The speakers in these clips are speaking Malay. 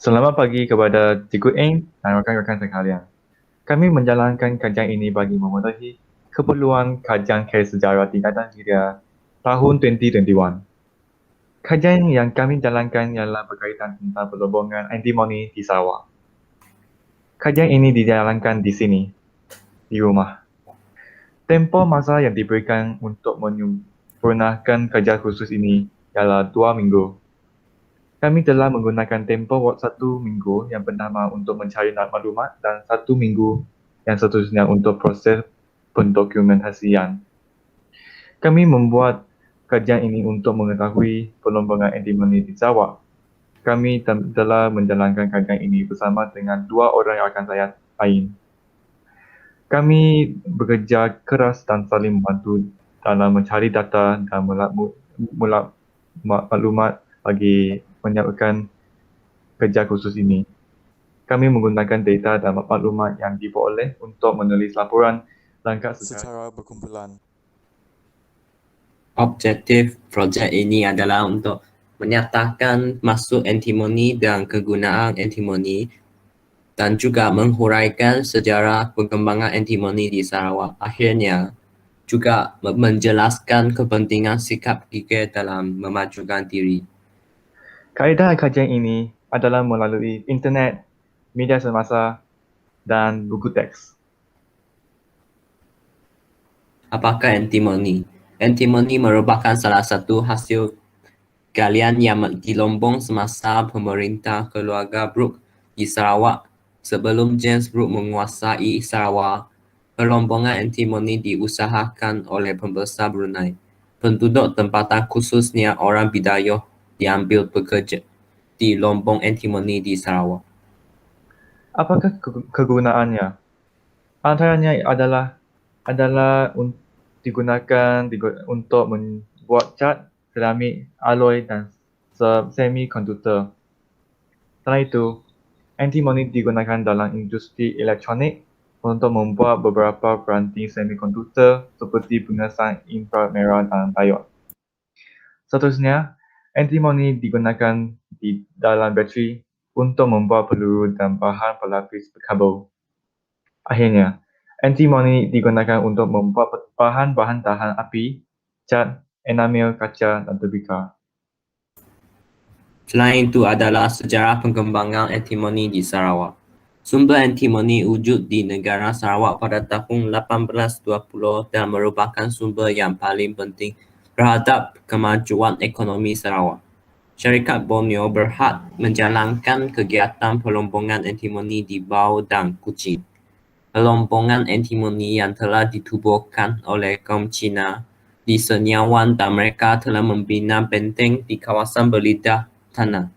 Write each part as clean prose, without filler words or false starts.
Selamat pagi kepada Cikgu Eng dan rakan-rakan sekalian. Kami menjalankan kajian ini bagi memenuhi keperluan kajian kes sejarah tingkatan media tahun 2021. Kajian yang kami jalankan ialah berkaitan tentang perlombongan antimoni di Sarawak. Kajian ini dijalankan di sini, di rumah. Tempoh masa yang diberikan untuk menyempurnakan kajian khusus ini ialah 2 minggu. Kami telah menggunakan tempoh waktu 1 minggu yang pertama untuk mencari maklumat dan 1 minggu yang seterusnya untuk proses pendokumentasian. Kami membuat kajian ini untuk mengetahui perlombongan antimoni di Sarawak. Kami telah menjalankan kajian ini bersama dengan 2 orang rakan saya lain. Kami bekerja keras dan saling membantu dalam mencari data dan maklumat bagi menyiapkan kerja khusus ini. Kami menggunakan data dan maklumat yang diperoleh untuk menulis laporan langkah secara berkumpulan. Objektif projek ini adalah untuk menyatakan masuk antimoni dan kegunaan antimoni dan juga menghuraikan sejarah perkembangan antimoni di Sarawak. Akhirnya, juga menjelaskan kepentingan sikap kita dalam memajukan diri. Kaedah kajian ini adalah melalui internet, media semasa, dan buku teks. Apakah antimoni? Antimoni merupakan salah satu hasil galian yang dilombong semasa pemerintah keluarga Brooke di Sarawak. Sebelum James Brooke menguasai Sarawak, perlombongan antimoni diusahakan oleh pembesar Brunei. Penduduk tempatan khususnya orang Bidayuh diambil bekerja di lombong antimoni di Sarawak. Apakah kegunaannya? Antaranya adalah digunakan untuk membuat cat, keramik, alloy dan semikonduktor. Selain itu, antimoni digunakan dalam industri elektronik untuk membuat beberapa peranti semikonduktor seperti pengesan inframerah dan diod. Seterusnya, antimoni digunakan di dalam bateri untuk membuat peluru dan bahan pelapis kabel. Akhirnya, antimoni digunakan untuk membuat bahan-bahan tahan api, cat, enamel kaca dan tembikar. Selain itu adalah sejarah perkembangan antimoni di Sarawak. Sumber antimoni wujud di negara Sarawak pada tahun 1820 dan merupakan sumber yang paling penting terhadap kemajuan ekonomi Sarawak. Syarikat Borneo berhak menjalankan kegiatan perlombongan antimoni di Bau dan Kuching. Perlombongan antimoni yang telah ditubuhkan oleh kaum Cina di Senyawan dan mereka telah membina benteng di kawasan berlidah tanah.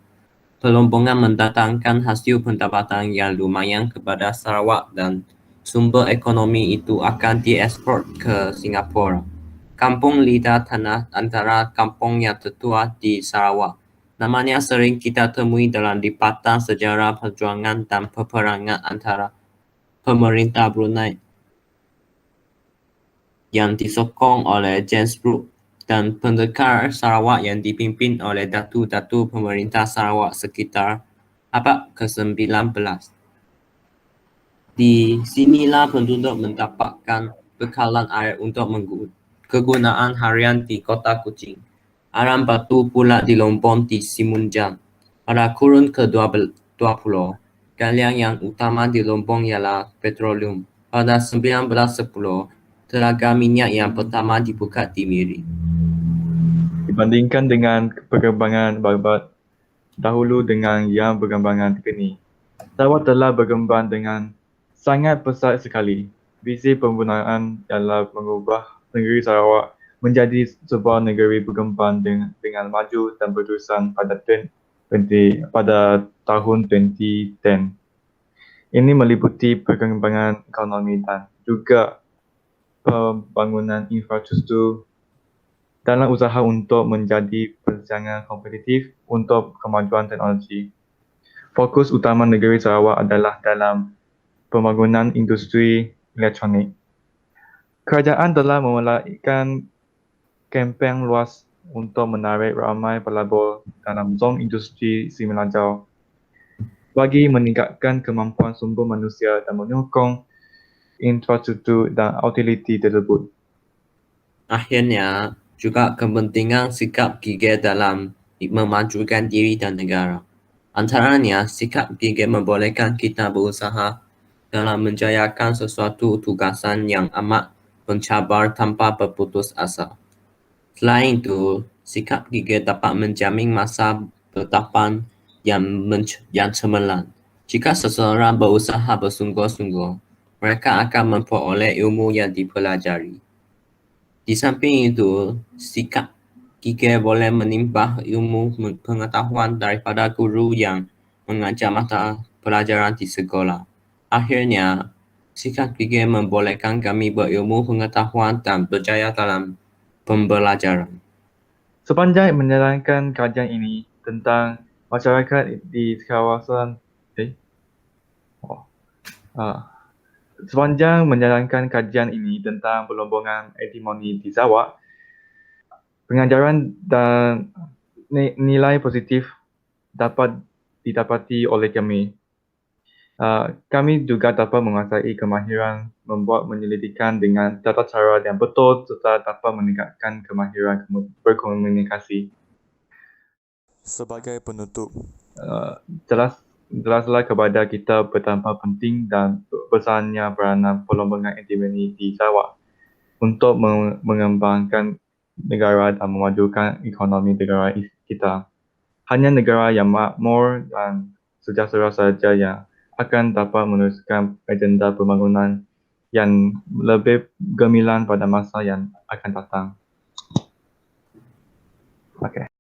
Perlombongan mendatangkan hasil pendapatan yang lumayan kepada Sarawak dan sumber ekonomi itu akan diekspor ke Singapura. Kampung Lidah Tanah antara kampung yang tertua di Sarawak. Namanya sering kita temui dalam lipatan sejarah perjuangan dan peperangan antara pemerintah Brunei yang disokong oleh James Brooke dan pendekar Sarawak yang dipimpin oleh datu-datu pemerintah Sarawak sekitar abad ke-19. Di sinilah penduduk mendapatkan bekalan air untuk kegunaan harian di kota Kuching. Arang batu pula dilombong di Simunjang. Pada kurun ke-20, galian yang utama di lombong ialah petroleum. Pada 1910, telaga minyak yang pertama dibuka di Miri. Dibandingkan dengan perkembangan babat dahulu dengan yang perkembangan kini, Sarawak telah berkembang dengan sangat pesat sekali. Visi penggunaan ialah mengubah negeri Sarawak menjadi sebuah negeri berkembang dengan maju dan berterusan pada tahun 2010. Ini meliputi perkembangan ekonomi dan juga pembangunan infrastruktur dalam usaha untuk menjadi persaingan kompetitif untuk kemajuan teknologi. Fokus utama negeri Sarawak adalah dalam pembangunan industri elektronik. Kerajaan telah memulakan kempen luas untuk menarik ramai pelabur dalam zon industri Semenanjau. bagi meningkatkan kemampuan sumber manusia dan menyokong infrastruktur dan utiliti tersebut. Akhirnya, juga kepentingan sikap gigih dalam memajukan diri dan negara. Antaranya, sikap gigih membolehkan kita berusaha dalam menjayakan sesuatu tugasan yang amat mencabar tanpa berputus asa. Selain itu, sikap gigih dapat menjamin masa bertahan yang cemerlang. Jika seseorang berusaha bersungguh-sungguh, mereka akan memperoleh ilmu yang dipelajari. Di samping itu, sikap gigih boleh menimba ilmu pengetahuan daripada guru yang mengajar mata pelajaran di sekolah. Akhirnya, sikap gigih membolehkan kami berilmu pengetahuan dan berjaya dalam pembelajaran. Sepanjang menjalankan kajian ini tentang masyarakat di kawasan sepanjang menjalankan kajian ini tentang pelombongan antimoni di Sarawak, pengajaran dan nilai positif dapat didapati oleh kami. Kami juga dapat menguasai kemahiran membuat penyelidikan dengan tata cara yang betul serta dapat meningkatkan kemahiran berkomunikasi. Sebagai penutup, Jelaslah kepada kita betapa penting dan besarnya peranan pelombongan antimoni di Sarawak untuk mengembangkan negara dan memajukan ekonomi negara kita. Hanya negara yang makmur dan sejahtera saja yang akan dapat meneruskan agenda pembangunan yang lebih gemilang pada masa yang akan datang. Okay.